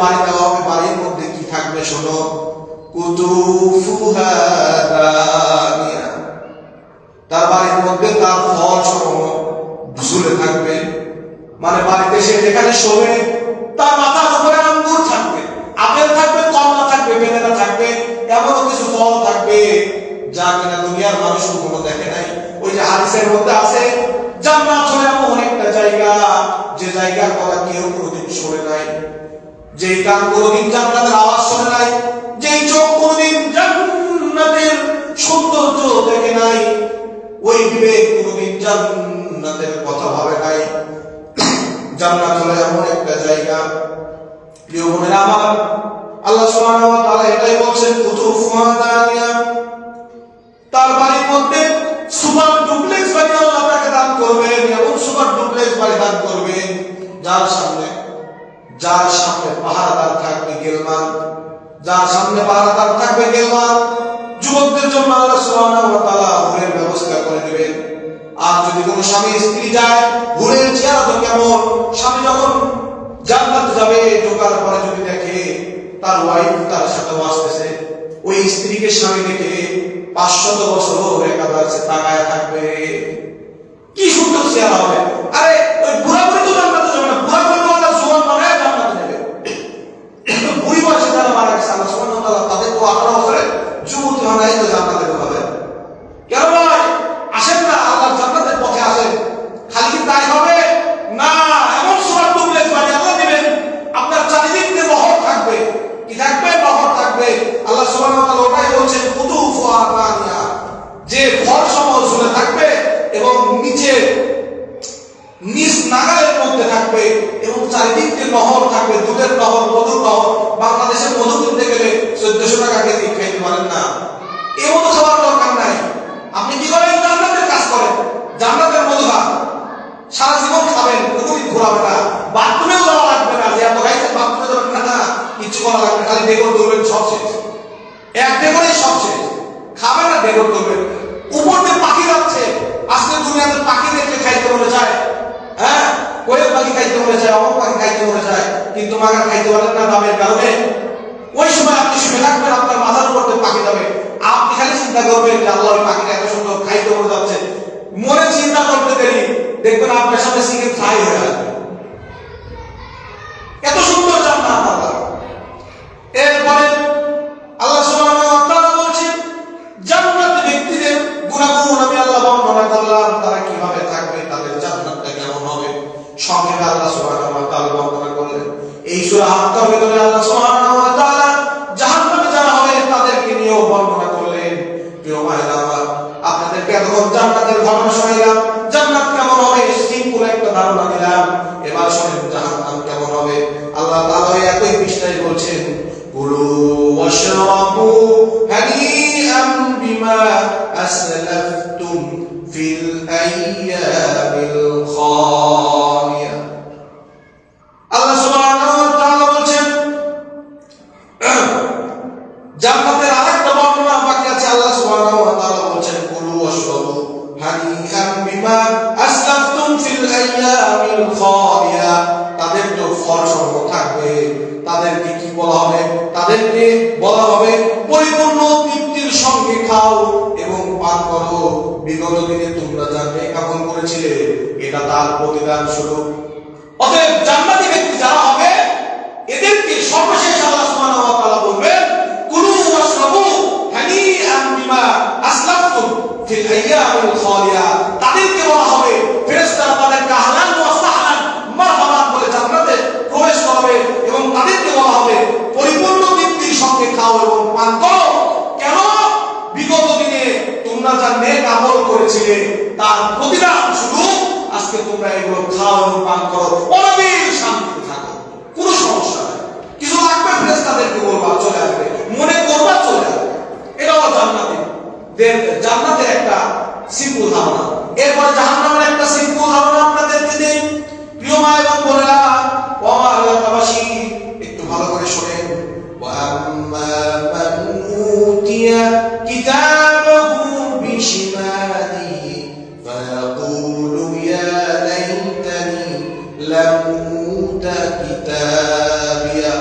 বাড়ি দেওয়া হবে, বাড়ির মধ্যে কি থাকবে শোনো, কুতুফুহা দানিয়া, তার বাড়ির মধ্যে তার ফল সমূহ ঝুলে থাকবে। মানে বাড়িতে সে যেখানে শোবে তার মাথার উপরে আঙ্গুর থাকবে, আপেল থাকবে, কমলা থাকবে, বেদানা থাকবে, এমন কিছু ফল থাকবে যা কিনা দুনিয়ার মানুষ কখনো দেখে নাই। ওই যে হাদিসের মধ্যে আছে, জান্নাত হলো এমন একটা জায়গা যে জায়গার কথা কেউ কোনোদিন শোনে নাই, যেই কান কোনোদিন জান্নাতের আওয়াজ শোনে নাই, যেই চোখ কোনোদিন জান্নাতের সৌন্দর্য দেখে নাই, ওই বিবেক কোনোদিন জান্নাতের কথা ভাবে নাই। জান্নাত হলো এমন একটা জায়গা, প্রিয় বোনেরা আমার, আল্লাহ সুবহানাহু ওয়া তাআলা এটাই বলছেন, কুতুফুহা দানিয়া, তার বাড়ির মধ্যে সুপার ডুপ্লেক্স বাড়ি আল্লাহ তাকে দান করবেন, এবং সুপার ডুপ্লেক্স বাড়ি দান করবেন যার সামনে পাহারাদার থাকবে গেলমান, যার সামনে পাহারাদার থাকবে গেলমান। যুবকদের জন্য আল্লাহ সুবহানাহু ওয়া তাআলা হুরের ব্যবস্থা করে দিবেন। আর যদি কোনো স্বামী স্ত্রী যায়, হুরের চেহারা তো কেমন, স্বামী যখন জান্নাতে যাবে ঢোকার পরে যদি দেখে তার ওয়াইফ তার সাথে আসতেছে, ওই স্ত্রীকে স্বামী দেখে 500 বছর একাধারে তাকায় থাকবে। কি সুন্দর চেহারা হবে। আরে ওই বুড়া বুড়ি তো জান্নাতে যাবে না, বুড়া বুড়ি তো আল্লাহ জোয়ান বানায় জান্নাতে যাবে। বুড়ি বয়সে যারা মারা গেছে আল্লাহ সুবহানাহু ওয়া তাআলা তাদের তো 18 বছরে যুবতী বানায় তো জান্নাতে ঢোকাবে। কেন ভাই আসেন না, আল্লাহর জান্নাতের পথে আসেন। খালি কি তাই হবে না, এমন সুপার ডুপ্লেক্স বাড়ি আল্লাহ দিবেন, আপনার চারিদিক দিয়ে নহর থাকবে। কি থাকবে? নহর থাকবে। আল্লাহ সুবহানাহু ওয়া তাআলা ওটাই বলছেন, কুতুফুহা দানিয়া, যে ফল সমূহ ঝুলে থাকবে এবং নিচ নাগালের মধ্যে থাকবে, এবং চারিদিক দিয়ে নহর থাকবে, দুধের নহর, মধুর নহর। বাংলাদেশের মধু কিনতে গেলে 1400 টাকা কেজি, খাইতে পারেন না। এই মধু খাওয়ার দরকার নাই। আপনি কি করেন? জান্নাতের কাজ করেন, জান্নাতের মধু খান, সারা জীবন খাবেন, কোনোদিন ঘোরাবে না, বাথরুমেও যাওয়া লাগবে না। যে এত খাইছেন বাথরুমে যাবেন না, কিছু করা লাগবে, খালি ডেকোর করবেন, সব শেষ। এক ডেকোরেই সব শেষ। খাবেন না, ডেকোর করবেন। উপর দিয়ে পাখি যাচ্ছে, আজকে দুনিয়াতে পাখি দেখলে খাইতে মনে যায়, হ্যাঁ, কোয়েল পাখি খাইতে মনে যায়, অমক পাখি খাইতে মনে যায়, কিন্তু মাগা খাইতে পারেন না দামের কারণে। ওই সময় আপনি শুনে থাকবেন, আপনার মাথার উপর দিয়ে পাখি যাবে, আপনি খালি চিন্তা করবেন যে আল্লাহ ওই পাখিটা এত সুন্দর খাইতে মনে যাচ্ছে। মনে চিন্তা করতে দেরি, দেখবেন আপনার সাথে চিকেন ফ্রাই হয়ে আসবে। এত সুন্দর জান্নাত আল্লাহ। এরপরে আল্লাহ সুবহানাহু ওয়া তাআলা বলছেন, জান্নাতের ব্যক্তিদের গুণাগুণ আমি আল্লাহ বর্ণনা করলাম, তারা কিভাবে থাকবে, তাদের জান্নাতটা কেমন হবে, সংক্ষেপে আল্লাহ সুবহানাহু ওয়া তাআলা বর্ণনা করলেন। এই সূরা হাক্কার ভিতরে আল্লাহ সুবহানাহু ওয়া তাআলা জাহান্নামে যারা হবে তাদেরকে নিয়েও বর্ণনা করলেন। প্রিয় ভাইরা আমার, আপনাদেরকে এতক্ষণ জান্নাতের ঘটনা শোনাইলাম, জান্নাত কেমন হবে সিম্পল একটা ধারণা দিলাম। এবার শুনেন জাহান্নাম কেমন হবে। আল্লাহ তাআলা একই পৃষ্ঠায় বলছেন, কুলু ওয়াশরাবু হানিআম বিমা আসলাফতুম ফিল আইয়ামিল খালিয়া। আল্লাহ সুবহানাহু ওয়া তাআলা বলছেন, জান্নাতের আরেকটা বর্ণনা বাকি আছে। আল্লাহ সুবহানাহু ওয়া তাআলা বলছেন, কুলু ওয়াশরাবু হানিআম বিমা আসলাফতুম ফিল আইয়ামিল খালিয়া। তাদের তো ফল সমূহ থাকবে, তাদেরকে কি বলা হবে? তাদেরকে বলা হবে পরিপূর্ণ তৃপ্তির সঙ্গে খাও এবং পান করো, বিগত দিনে তোমরা যা নেকামল করেছিলে এটা তার প্রতিদান স্বরূপ। অতএব জান্নাতি ব্যক্তি যারা হবে এদেরকে সর্বশেষ আল্লাহ সুবহানাহু ওয়া তাআলা বলবেন, কুলু ওয়াশরাবু হানিআম বিমা আসলাফতুম ফিল আইয়ামিল খালিয়া। তাদেরকে বলা হবে, ফেরেশতারা তাদেরকে আহলান ওয়া সাহলান মারহাবান বলে জান্নাতে প্রবেশ করাবে, এবং তাদেরকে বলা হবে পরিপূর্ণ তৃপ্তির সঙ্গে খাও এবং পান করো। কেন? বিগত দিনে তোমরা যা নেক আমল করেছিলে তার প্রতিদান স্বরূপ আজকে তোমরা এগুলো খাও এবং পান করো, অনাবিল শান্তিতে থাকো, কোনো সমস্যা নাই। কিছু লাগবে ফেরেশতাদেরকে বলবা, চলে আসবে, মনে করবা, চলে আসবে। এটা হলো জান্নাতের একটা সিম্পল ধারণা। এরপরে জাহান্নামের একটা সিম্পল ধারণা আপনাদেরকে দেই। প্রিয় মা এবং বোনেরা, ও আমার এলাকাবাসী, একটু ভালো করে শোনেন। ওয়া আম্মা মান উতিয়া কিতাবাহু বিশিমালিহি ফায়াকুলু ইয়া লাইতানি লাম উতা কিতাবিয়া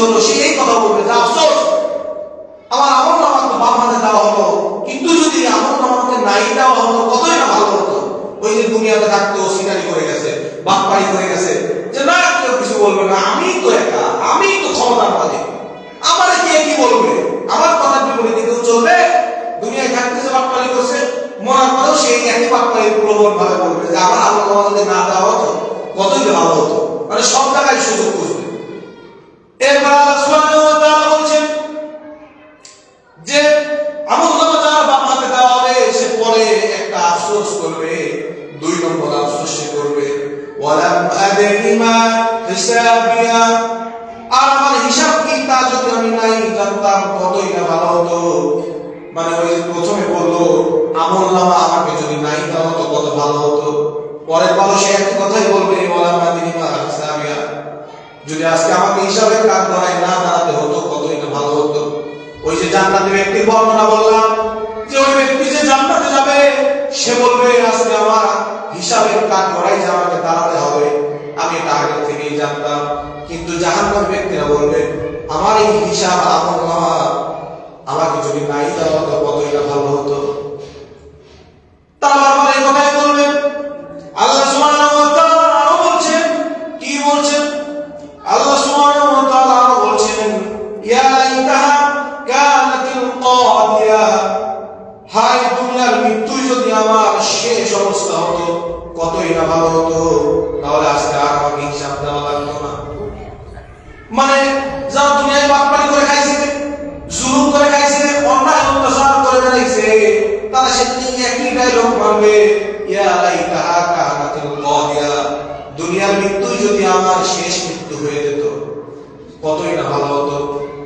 হলো সে এই কথা বলবে যে আফসোস, আমার আমল নামা তো বাম হাতে দেওয়া হলো, কিন্তু যদি আমল নামাকে নাই দেওয়া হতো কতই না ভালো হতো। ওই যে দুনিয়াতে থাকতো সিনারি করে গেছে, বাটপাড়ি করে গেছে, যে না কেউ কিছু বলবে না, আমি তো একা, আমি তো ক্ষমতার মালিক, আমার কে কি বলবে, আমার কথার বিপরীতে কেউ চলবে? দুনিয়ায় থাকতে যে বাটপাড়ি করছে, মরার পরেও সেই একই বাটপাড়ি প্রবল ভাবে বলবে যে আমার আমল নামা যদি না দেওয়া হতো কতই না ভালো হতো। মানে সব জায়গায় সুযোগ খুঁজবে। এরপর আল্লাহ সুবহানাহু ওয়া তাআলা বলছেন যে আমল নামা যার বাম হাতে দেওয়া হবে সে পরে একটা আফসোস করবে, 2 নম্বর আফসোস সে করবে, ওয়ালাম আদরি মা হিসাবিয়া, আর আমার হিসাব কি তা যদি আমি নাই জানতাম কতই না ভালো হতো। মানে ওই প্রথমে বললো আমল নামা আমাকে যদি নাই দেওয়া হতো কত ভালো হতো, পরের বার সে একই কথাই বলবে ওয়ালাম আদরি মা হিসাবিয়া, যদি আজকে আমাকে হিসাবের কাজ করাই না দাঁড়াতে হতো কতই না ভালো হতো। ওই যে জান্নাতের ব্যক্তির বর্ণনা বললাম, যে ওই ব্যক্তি যে জান্নাতে যাবে সে বলবে আজকে আমার হিসাবের কাজ করাই যে আমাকে দাঁড়াতে হবে, আমি এটা আগে থেকেই জানতাম। কিন্তু জাহান্নামের ব্যক্তিরা বলবে আমার এই হিসাব আমলনামা আমাকে যদি নাই দেওয়া হতো কতই না ভালো হতো। তারা বারবার এই কথাই বলবেন। আল্লাহ সুবহানাহু ওয়া তাআলা আরো বলছেন, কি বলছেন? আল্লাহ সুবহানাহু ওয়া তাআলা আরো বলছেন, ইয়া লাইতাহা কানাতিল কাদিয়া, হায় দুনিয়ার মৃত্যু যদি আমার শেষ অবস্থা হতো কতই না ভালো হতো, তাহলে আজকে আর আমাকে হিসাব দেওয়া লাগতো না। মানে যারা দুনিয়ায় বাটপাড়ি করে খাইছে, জুলুম করে খাইছে, অন্যায় অত্যাচার করে বেড়াইছে, তারা সেদিন একই ডায়লগ মারবে, ইয়া লাইতাহা কানাতিল কাদিয়া, দুনিয়ার মৃত্যু যদি আমার শেষ মৃত্যু হয়ে যেত কতই না ভালো হতো,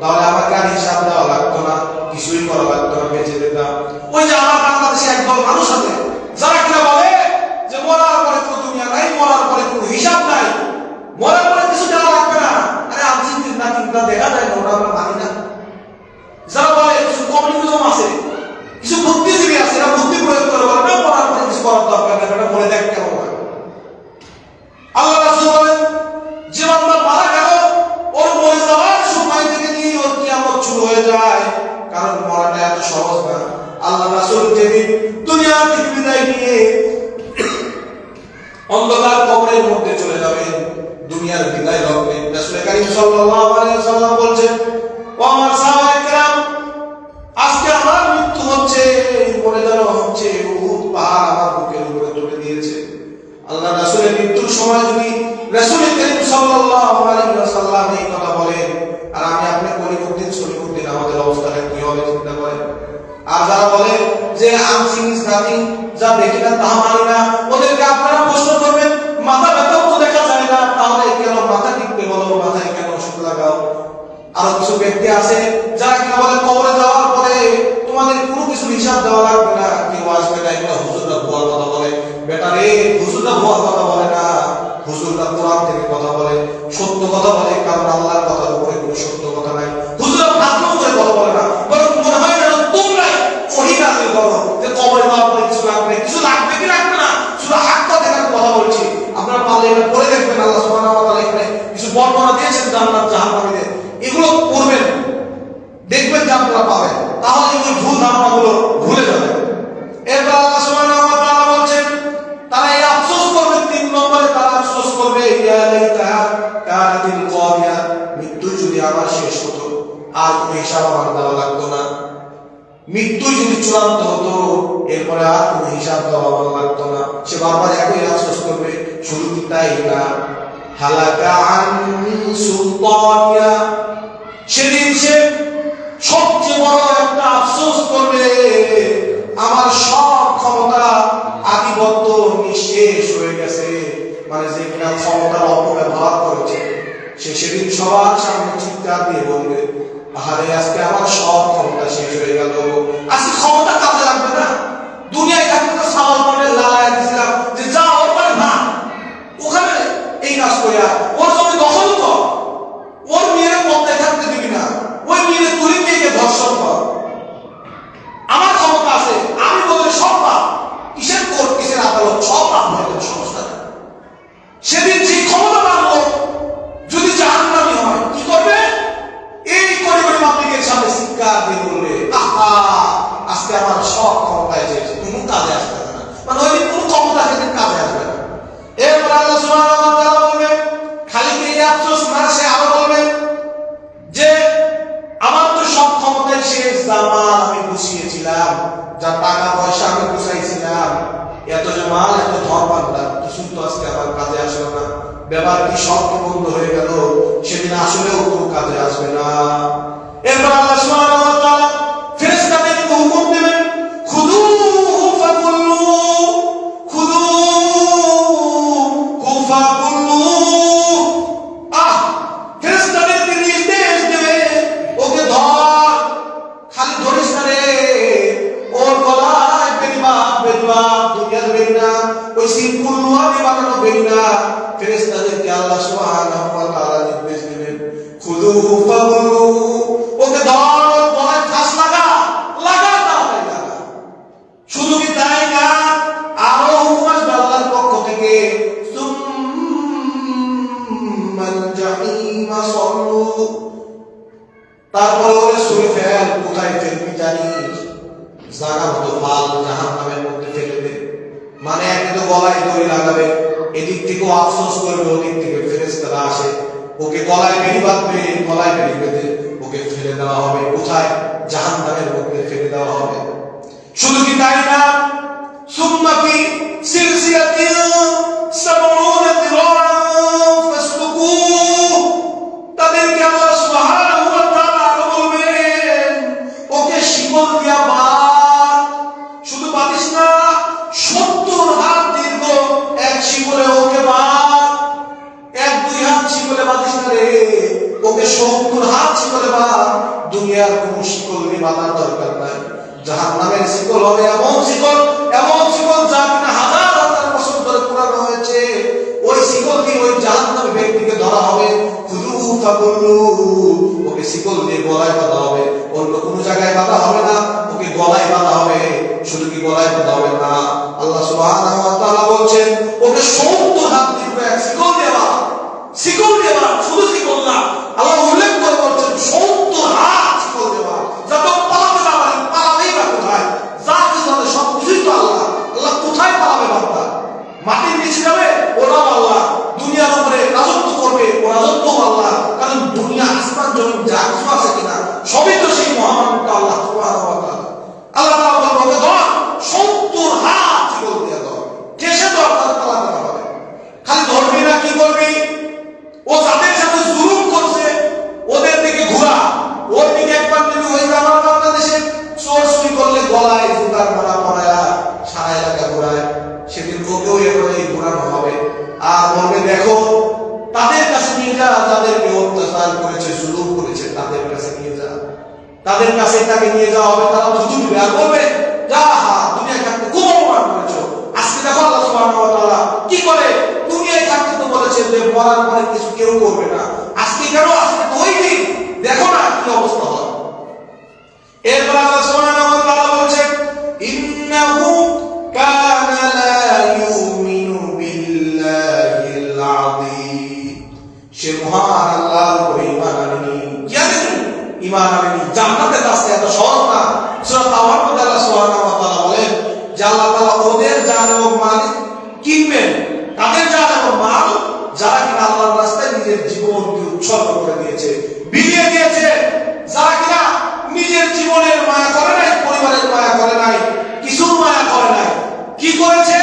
তাহলে আমাকে আর হিসাব দেওয়া লাগতো না, কিছুই করা লাগতো না, বেঁচে যেতাম। ওই যে আমার বাংলাদেশে একদল মানুষ আছে যারা কিনা বলে যে মরার পরে কোনো দুনিয়া নাই, মরার পরে কোনো হিসাব নাই, মরার পরে কিছু দেওয়া লাগবে না। আরে আমি চিন্তা চিন্তা দেখা যায় না, ওরা আমরা মানি না। যারা বলে কিছু কমিউনিজম আছে, কিছু বুদ্ধিজীবী আছে, এরা বুদ্ধি প্রয়োগ করে বলে না মরার পরে কিছু করার দরকার নেই, এটা মরে দেখ কেমন হয়। আল্লাহ রাসূল বলেন যে বান্দা মারা গেল ওর মরে যাওয়ার সময় থেকে নিয়ে ওর কিয়ামত শুরু হয়ে যায়, কারণ মরাটা এত সহজ না। আল্লাহ রাসূল যেদিন দুনিয়া থেকে বিদায় নিয়ে অন্ধকার কবরের মধ্যে চলে যাবেন, দুনিয়ার বিদায় লগ্নে রাসূল কারীম সাল্লাল্লাহু আলাইহি ওয়াসাল্লাম বলছেন, ও আমার সাহাবায়ে কেরাম, আজকে আমার মৃত্যু হচ্ছে, মরে যাওয়া হচ্ছে, উহুদ পাহাড় আমার বুকের উপরে তুলে দিয়েছে। আল্লাহ রাসূলের মৃত্যুর সময় যদি রাসূল কারীম সাল্লাল্লাহু আলাইহি ওয়াসাল্লাম এই কথা বলেন, আর আমি আপনি কলিমুদ্দিন সলিমুদ্দিন, আমাদের অবস্থাটা কি হবে চিন্তা করেন। আর যারা বলে যে আনসিং ইজ নাথিং, যা দেখি না তা মানি না, ওদেরকে আপনারা প্রশ্ন করবেন মাথা ব্যথাও তো দেখা যায় না, তাহলে কেন মাথা টিপতে বলো, মাথায় কেন ওষুধ লাগাও? আরো কিছু ব্যক্তি আছে যারা কিনা বলে কবরে যাওয়ার পরে তোমাদের কোনো কিছু হিসাব দেওয়া লাগবে না, কেউ আসবে না, এগুলো হুজুররা ভুয়ার কথা বলে। বেটা রে, হুজুররা ভুয়ার কথা বলে না, হুজুররা কোরআন থেকে কথা বলে, সত্য কথা বলে, কারণ আল্লাহর কথার উপরে কোনো সত্য কথা নাই। হুজুররা ফাজলামো করে কথা বলে না, বরং মনে হয় না তোমরাই ওহী নাযিল করো যে কবরে যাওয়ার পরে কিছু লাগবে, কিছু লাগবে কি লাগবে না, শুধু হাক্কা দেখার কথা বলছি। আপনারা পারলে এটা পড়ে দেখবেন, আল্লাহ সুবহানাহু ওয়া তাআলা এখানে কিছু বর্ণনা দিয়েছেন জান্নাত জাহান্নামীদের, এগুলো পড়বেন, দেখবেন যে আপনারা পাবেন, তাহলে ওই ভুল ধারণাগুলো ভুলে যাবেন। এরপর আল্লাহ সুবহানাহু ওয়া তাআলা বলছেন তারা এই আফসোস করবে, 3 নম্বরে তারা আফসোস করবে, ইয়া লাইতাহা কানাতিল কাদিয়া, মৃত্যু যদি আমার শেষ হতো আর কোনো হিসাব আমার দেওয়া লাগতো না, মৃত্যু যদি চূড়ান্ত হতো এরপরে আর কোনো হিসাব দেওয়া আমার লাগতো না। সে বারবার একই আফসোস করবে, শুধু তাই না, হালাকা আন সুলতানিয়া, সেদিন সে সবচেয়ে বড় একটা আফসোস করবে, আমার সব ক্ষমতা আধিপত্য নিঃশেষ হয়ে গেছে। মানে যে কিনা ক্ষমতার অপব্যবহার করেছে, সে সেদিন সবার সামনে চিৎকার দিয়ে বলবে, আরে আজকে আমার সব ক্ষমতা শেষ হয়ে গেল, আজকে ক্ষমতা কাজে লাগবে না। দুনিয়ায় থাকতে তো সাওয়াল মানে লাগাই দিয়েছিলাম যে যা ওর মানে না, ওখানে এই কাজ করে ওর জমি দখল কর, ওর মেয়ের পদ্মায় থাকতে দিবি না, ওই মেয়ের তুলি মেয়েকে ধর্ষণ কর, আমার ক্ষমতা আছে, আমি বললে সব পাপ, কিসের কোর্ট কিসের আদালত, সব পাপ হয়ে যাবে, সমস্যা নেই। সেদিন যে ক্ষমতা পাবো যদি জাহান্নামী হয় কি করবে? যা টাকা পয়সা আমি গুছাইছিলাম, এত যে মাল, এত ধর পারলাম, কিছু তো আজকে আমার কাজে আসলো না, ব্যাপার কি সব বন্ধ হয়ে গেল, সেদিন আসলেও কোনো কাজে আসবে না। এরপর আল্লাহ সুবহানাহু ওয়া তাআলা ফেরেশতাদেরকে হুকুম দেবেন, খুযুহু ফাকুল্লু, খুযুহু ফাকুল্লু। ফেরেশতাদেরকে নির্দেশ দেবে, ওকে ধর, খালি ধরিস না রে, ওর গলায় বেরিবা, বেরিবা, দুনিয়ার বেরিনা, ওই সিম্পল লোহা দিয়ে বানানো বেরিনা। ফেরেশতাদেরকে আল্লাহ সুবহানাহু ওয়া তাআলা নির্দেশ দেবেন, খুযুহু ফাকুল্লু, ওকে ধর, ওর গলায় ফাঁস লাগা, লাগা, তাহলে লাগা। শুধু কি তাই না, আরো হুকুম আসবে আল্লাহর পক্ষ থেকে, সুম্মাল জাহিমা সাল্লু, তারপর ওরে ছুঁড়ে ফেল, কোথায় ফেলবি জানিস? জায়গা মতো ফাল, জাহান্নামের মধ্যে ফেলে দে। মানে একে তো গলায় দড়ি লাগাবে, এদিক থেকেও আফসোস করবে, ওদিক থেকে ফেরেশতারা আসে, ওকে গলায় বেড়ি বাঁধবে, গলায় বেড়ি বেঁধে ওকে ফেলে দেওয়া হবে। কোথায়? জাহান্নামের মধ্যে ফেলে দেওয়া হবে। শুধু কি তাই না, সুম্মা ফি সিলসিলাতিন সাবউনা যিরাআন ফাসলুকু, তাদেরকে আল্লাহ সুবহানাহু ওয়া তাআলা বলবেন, ওকে শিকল দিয়া বাঁধ। শুধু বাঁধিস না, 70 হাত দীর্ঘ এক শিকলে ওকে বাঁধ। 1-2 হাত শিকলে বাঁধিস না রে, ওকে 70 হাত শিকলে বাঁধ। দুনিয়ার কোন শিকল নিয়ে বাঁধার দরকার নাই। জাহান্নামের শিকল হবে এমন শিকল, এমন শিকল যা কিনা হাজার হাজার বছর ধরে পুরানো হয়েছে। ওই শিকল দিয়ে ওই জাহান্নামী ব্যক্তিকে ধরা হবে। খুযুহু ফাকুল্লু, ওকে শিকল দিয়ে গলায় বাঁধা হবে, অন্য কোনো জায়গায় বাঁধা হবে না, ওকে গলায় বাঁধা হবে। শুধু কি গলায় বাঁধা হবে না, আল্লাহ সুবহানাহু ওয়া তাআলা বলছেন, ওকে 70 হাত দীর্ঘ এক শিকল দিয়ে বাঁধ। শিকল দিয়ে বাঁধ, শুধু শিকল না, আল্লাহ উল্লেখ করে বলছেন 70 হাত শিকল দিয়ে বাঁধ, যাতে পালাতে না পারে। পালাবেই বা কোথায়? যা কিছু আছে সব কিছুই তো আল্লাহ। আল্লাহ কোথায় পালাবে বান্দা? মাটির নিচে যাবে, ওরাও আল্লাহ। দুনিয়ার উপরে রাজত্ব করবে, ও রাজত্ব আল্লাহ। কারণ দুনিয়া, আসমান, জমিন যা কিছু আছে কিনা সবই তো সেই মহান আল্লাহ সুবহানাহু ওয়া তাআলা। আল্লাহ তাআলা বলবে, ধর, 70 হাত শিকল দিয়ে ধর, কেসে ধর, তার পালাতে না পারে। খালি ধরবি না, কি করবি? ও যাদের সাথে জুলুম করছে ওদের দিকে ঘোরা, ওর দিকে একবার যদি ওই আমার বাংলাদেশে চোর চুরি করলে গলায় জুতার মালা পরায়া সারা এলাকা ঘোরায়, সেদিন ওকেও এভাবে ঘোরানো হবে। আর বলবে, দেখো, তাদের কাছে নিয়ে যা, যাদেরকে অত্যাচার করেছে, জুলুম করেছে, তাদের কাছে নিয়ে যা, তাদের কাছে তাকে নিয়ে যাওয়া হবে। তারা থুতু দিবে আর বলবে, যা, দুনিয়ায় থাকতে খুব অপমান করেছো। আজকে দেখো আল্লাহ সুবহানাহু ওয়া তাআলা কি করে। দুনিয়ায় থাকতে তো বলেছে যে মরার পরে কিছু কেউ করবে না, আজকে কেন? আজকে তো ওই দিন, দেখো না কি অবস্থা হয়। এরপর আল্লাহ সুবহানাহু ওয়া তাআলা বলেছেন, ইন্নাহু কানা লা ইউমিনু বিল্লাহিল আযীম, সে মহান আল্লাহর উপর ঈমান আনেনি। জানেন, ঈমান আনেনি। জান্নাতের রাস্তা এত সহজ না। সূরা তাওবার মধ্যে আল্লাহ সুবহানাহু ওয়া তাআলা বলেন যে আল্লাহ তাআলা ওদের জান এবং মাল কিনবেন, তাদের জান এবং মাল যারা কিনা আল্লাহর রাস্তায় নিজের জীবনকে উৎসর্গ করে দিয়েছে, বিলিয়ে দিয়েছে, যারা কিনা নিজের জীবনের মায়া করে নাই, পরিবারের মায়া করে নাই, কিছুর মায়া করে নাই। কি করেছে?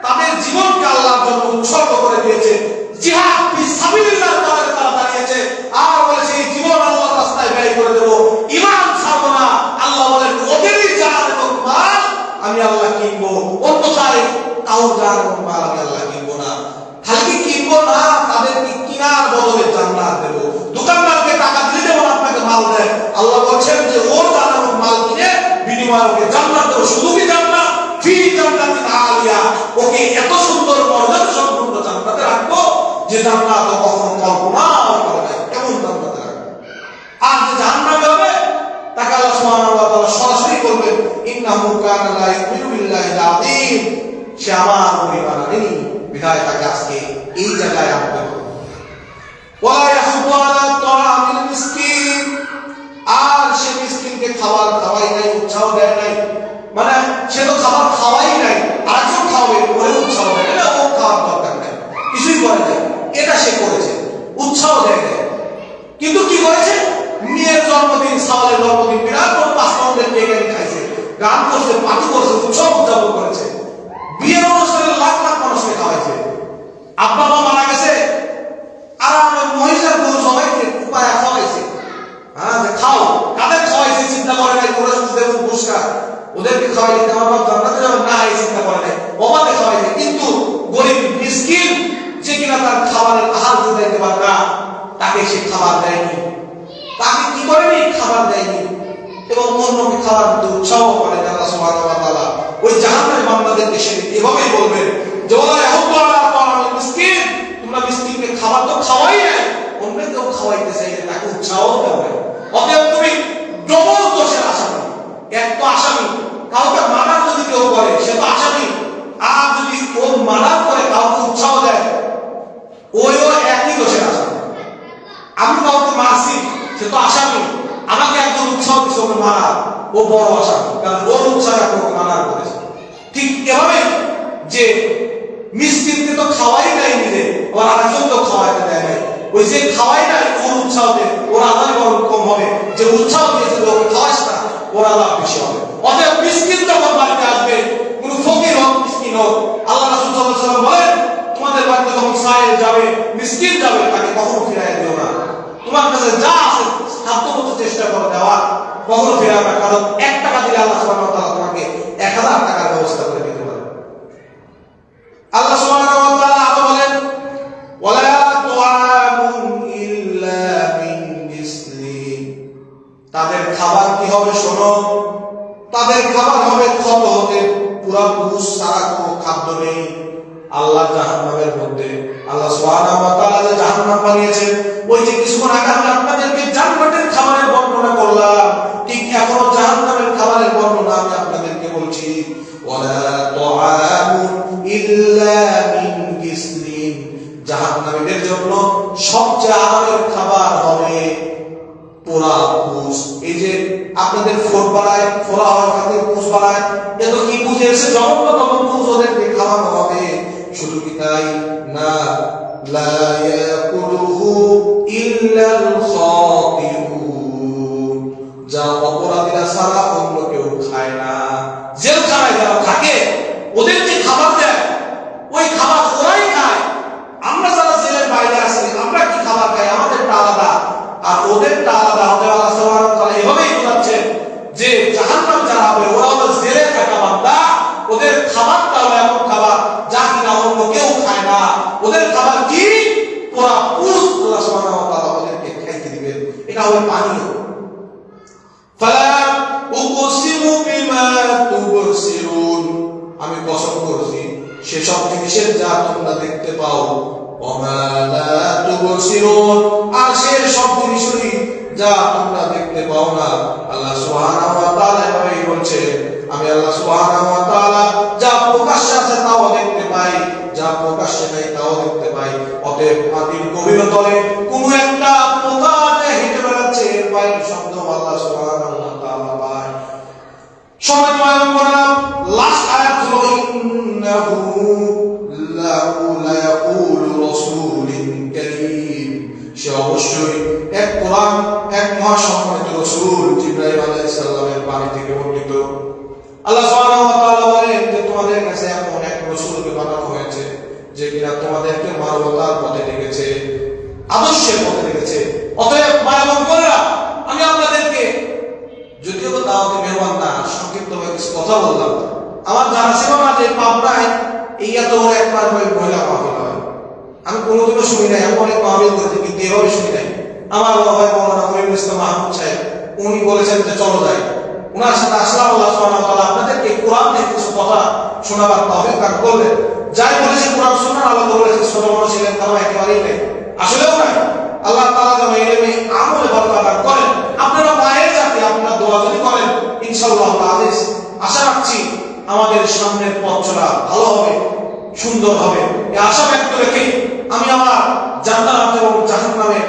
তাদের জীবনকে আল্লাহর জন্য উৎসর্গ করে দিয়েছে। জিহাদ ফি সাবিলিল্লাহ তারা দাঁড়িয়েছে আর বলেছে, এই জীবন আল্লাহর রাস্তায় ব্যয় করে দেব, ঈমান ছাড়বো না। আল্লাহ বলেন, ওদেরই জান এবং মাল আমি আল্লাহ কিনবো, অন্যথায় কারোর জান এবং মাল আমি আল্লাহ কিনবো না। খালি কিনবো না, তাদেরকে কিনার বদলে জান্নাত দেব। দোকানদারকে টাকা দিলে যেমন আপনাকে মাল দেয়, আল্লাহ বলছেন যে ওর জান এবং মাল কিনে বিনিময়ে ওকে জান্নাত দেব। শুধু কি জান্নাত, ফি জান্নাতিন আলিয়া, ওকে এত সুন্দর মর্যাদা সম্পন্ন জান্নাতে রাখবো যে জান্নাত কখনো কল্পনাও করে নাই, এমন জান্নাতে রাখবো। আর যে জাহান্নামে হবে তাকে আল্লাহ সুবহানাহু ওয়া তাআলা সরাসরি বলবেন, ইন্নাহু কানা লা ইউমিনু বিল্লাহিল আযীম, সে আমার ঈমান আনেনি, বিধায় তাকে আজকে এই জায়গায় আনতে হবে। ওয়ালা ইয়াহুদু আলা তাআমিল মিসকিন, আর সে মিসকিনকে খাবার খাওয়াই নাই, উৎসাহ দেয় নাই। মানে সে তো খাবার খাওয়াই নাই, আরেকজন খাওয়াবে, ওরে উৎসাহ দেয় না, ও খাওয়ার দরকার নাই, কিছুই করে নাই। এটা সে করেছে, উৎসাহ দেয় নাই। কিন্তু কি করেছে? মেয়ের জন্মদিন, সাওয়ালের জন্মদিন, বিরাট বড় 5 পাউন্ডের কেক খাইছে, গান করছে, পার্টি করছে, উৎসব উদযাপন করেছে, বিয়ের অনুষ্ঠানে লাখ লাখ মানুষকে খাওয়াইছে। আব্বা মা মারা গেছে, আর আমার মহিলার গরু সবাইকে উপায় খাওয়াইছে। হ্যাঁ, যে খাও, কাদের খাওয়াইছে চিন্তা করে নাই, ওরা শুধু দেবো পুরস্কার, ওদেরকে খাওয়াইছে আমার বাপ জান্নাতে যাবে না, এই চিন্তা করে নাই, অবাধে খাওয়াইছে। কিন্তু গরিব মিসকিন যে কিনা তার খাবারের আহার দিতে পারে না, তাকে সে খাবার দেয়নি, তাকে কি করেনি, খাবার দেয়নি, এবং অন্যকে খাবার দিতে উৎসাহ করে। আল্লাহ সুবহানাহু ওয়া তাআলা ওই জাহান্নামী বান্দাদেরকে সে এভাবেই বলবেন যে ওয়ালা ইয়াহুদ্দুনা তাআমিল মিসকিন, তোমরা মিসকিনকে খাবার তো খাওয়াই নাই, অন্যকেও খাওয়াইতে চাইলে তাকে উৎসাহ দেওয়া হয়। অতএব তুমি ডবল দোষের আসামি। এক তো আসামি, কাউকে মার্ডার যদি কেউ করে সে তো আসামি, আর যদি ও মার্ডার করে কাউকে উৎসাহ দেয় ওইও একই দোষের আসামি। আমি কাউকে মারছি সে তো আসামি, আমাকে একজন উৎসাহ দিচ্ছে ওকে মারা, ও বড় আসামি, কারণ ওর উৎসাহে ওকে মার্ডার করেছে। ঠিক এভাবে যে মিসকিনকে তো খাওয়াই নাই নিজে, আবার আরেকজন তো খাওয়াইতে দেয় নাই, ওই যে খাওয়াই নাই ওর উৎসাহতে ওর আদায় বরং কম হবে, যে উৎসাহ দিয়েছে ওকে খাওয়াস না ওর আদায় বেশি হবে। অতএব মিসকিন যখন বাড়িতে আসবে, কোন ফকির হোক মিসকিন হোক, আল্লাহ রাসূল সাল্লাল্লাহু আলাইহি ওয়াসাল্লাম বলেন তোমাদের বাড়িতে যখন সাইল যাবে, মিসকিন যাবে, তাকে কখনো ফিরাইয়া দিও না। তোমার কাছে যা আছে সাধ্যমতো চেষ্টা করে দেওয়ার, কখনো ফেরাবে না, কারণ 1 টাকা দিলে আল্লাহ সুবহানাহু ওয়া তাআলা তোমাকে 1000 টাকার ব্যবস্থা করে দিতে পারে। আল্লাহ সুবহানাহু ওয়া তাআলা আরো বলেন ওয়ালা তুআমুন ইল্লা মিন গিসলিন, তাদের খাবার কি হবে শোনো, তাদের খাবার হবে ক্ষত হতে, পুরা পুরুষ সারা কোনো খাদ্য নেই। আল্লাহ জাহান্নামের মধ্যে আল্লাহ সুবহানাহু ওয়া তাআলা যে জাহান্নাম বানিয়েছেন, ওই যে কিছুক্ষণ আগে আমি আপনাদেরকে জান্নাতের খাবারের বর্ণনা করলাম, ঠিক এখনো জাহান্নামের খাবারের বর্ণনা আমি আপনাদেরকে বলছি। ওয়ালা তুআমুন ইল্লা মিন গিসলিন, জাহান্নামীদের জন্য সবচেয়ে আরামের খাবার হবে পোড়া পুষ। এই যে আপনাদের ফোর বানায়, ফোড়া হওয়ার খাতে পুষ বানায়, এত কি বুঝে এসে জগন্নাথ পুষ ওদেরকে খাওয়ানো হবে। শুধু কি তাই না, লা ইয়াকুলুহু ইল্লাল খাতিউন, যা অপরাধীরা ছাড়া অন্য কেউ খায় না। জেলখানায় যারা থাকে ওদের যে খাবার দেয়, ওই খাবার ওরাই খায়। আমরা যারা জেলের বাইরে আছি আমরা কি খাবার খাই, আমাদেরটা আলাদা আর ওদেরটা আলাদা। আল্লাহ সুবহানাহু ওয়া তাআলা এভাবেই বোঝাচ্ছেন যে জাহান্নাম যারা হবে ওরা হলো জেলে থাকা বান্দা, ওদের খাবারটা হলো এমন খাবার যা কিনা অন্য কেউ খায় না। ওদের খাবার কি, পোড়া পুষ আল্লাহ সুবহানাহু ওয়া তাআলা ওদেরকে খাইতে দিবেন। এটা হবে পানীয়। ফালা উকসিমু বিমা তুবসিরুন, আমি কসম করছি সেসব জিনিসের যা তোমরা দেখতে পাও, ওমা লা তুবসিরুন, আর সেসব জিনিসই যা তোমরা দেখতে পাও না। আল্লাহ সুবহানাহু ওয়া তাআলা এভাবেই বলছে, আমি আল্লাহ সুবহানাহু ওয়া তাআলা যা প্রকাশ্যে আছে তাও দেখতে পাই, যা প্রকাশ্যে নাই তাও দেখতে পাই। অতএব মাটির গভীর তলে কোনো একটা পোকা হেঁটে বেড়াচ্ছে, এর পায়ের শব্দ আল্লাহ সুবহানাহু ওয়া তাআলা পায়। সময় আমি বললাম লাস্ট আয়াত হলো ইন্নাহু লায়াকুলু রাসূলুন কারীম, সে অবশ্যই এক কোরআন, এক মহাসম্মানিত রাসূল জিবরাইল আলাইহিস সালামের বাণী থেকে বর্ণিত। আল্লাহ সুবহানাহু ওয়া তাআলা বলেন যে তোমাদের কাছে এমন এক রাসূলকে পাঠানো হয়েছে যে কিনা তোমাদেরকে মানবতার পথে ডেকেছে, আদর্শের পথে ডেকেছে। অতএব মানব বলেরা, আমি আপনাদেরকে যদিও দাওয়াতে মেহমান না, সংক্ষিপ্তভাবে কিছু কথা বললাম। আমার জানা ছিল না যে পাবনায় এই এত বড় এক মাস মহিলা মাহফিল হয়। আমি কোনোদিনও শুনি নাই, আমি অনেক মাহফিল করেছি কিন্তু এভাবে শুনি নাই। আমার বাবা ভাই মৌলানা ফরিদুল ইসলাম মাহমুদ সাহেব উনি বলেছেন যে চলো যাই, ওনার সাথে আসলাম। আল্লাহ সুবহানাহু ওয়া তাআলা আপনাদেরকে কোরআন থেকে কিছু কথা শোনাবার তৌফিক দান করলেন। যাই বলেছে কোরআন শোনার, আল্লাহ বলেছে ছোট বড় ছিলেন তারা একেবারেই নেই, আসলেও নাই। আল্লাহ তাআলা যেন এলেমে আমলে বরকত দান করেন। আপনারা মায়ের জাতি, আপনারা দোয়া যদি করেন ইনশাআল্লাহ আদেশ আশা রাখছি আমাদের সামনের পথ চলা ভালো হবে, সুন্দর হবে। এই আশা ব্যক্ত রেখে আমি আমার জান্নাত এবং জাহান্নামের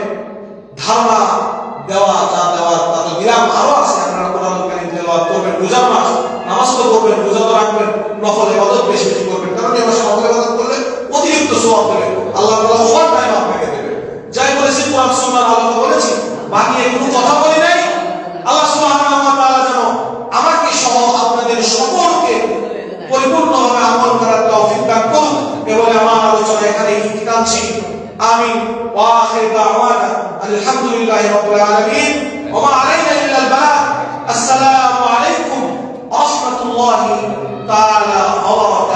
ধারণা দেওয়া যা দেওয়ার তা তো দিলাম, আরো আছে। আপনারা কোরআন কারীম তেলাওয়াত করবেন, রোজার মাস, নামাজ তো করবেন, রোজা তো রাখবেন, নফল ইবাদত বেশি বেশি করবেন, কারণ এই মাসে নফল ইবাদত করলে অতিরিক্ত সওয়াব দেবে আল্লাহ তাআলা, ওভার টাইম আপনাকে দেবে। যাই বলেছি কোরআন সুন্নাহর আলোকে বলেছি, বাকি কোনো কথা বলি নাই। আল্লাহ সুবহানাহু ওয়া তাআলা যেন আমাকে সহ আপনাদের পরিপূর্ণভাবে আমল করার তৌফিক দান করুন। এবং আমার আলোচনা এখানে টানছি। আমিন। ওয়া আখির দাওয়ানা আলহামদুলিল্লাহি রাব্বিল আলামিন ওয়া মা আলাইনা ইল্লাল বালাগ। আসসালামু আলাইকুম ওয়া রাহমাতুল্লাহি তাআলা ওয়া বারাকাতুহু।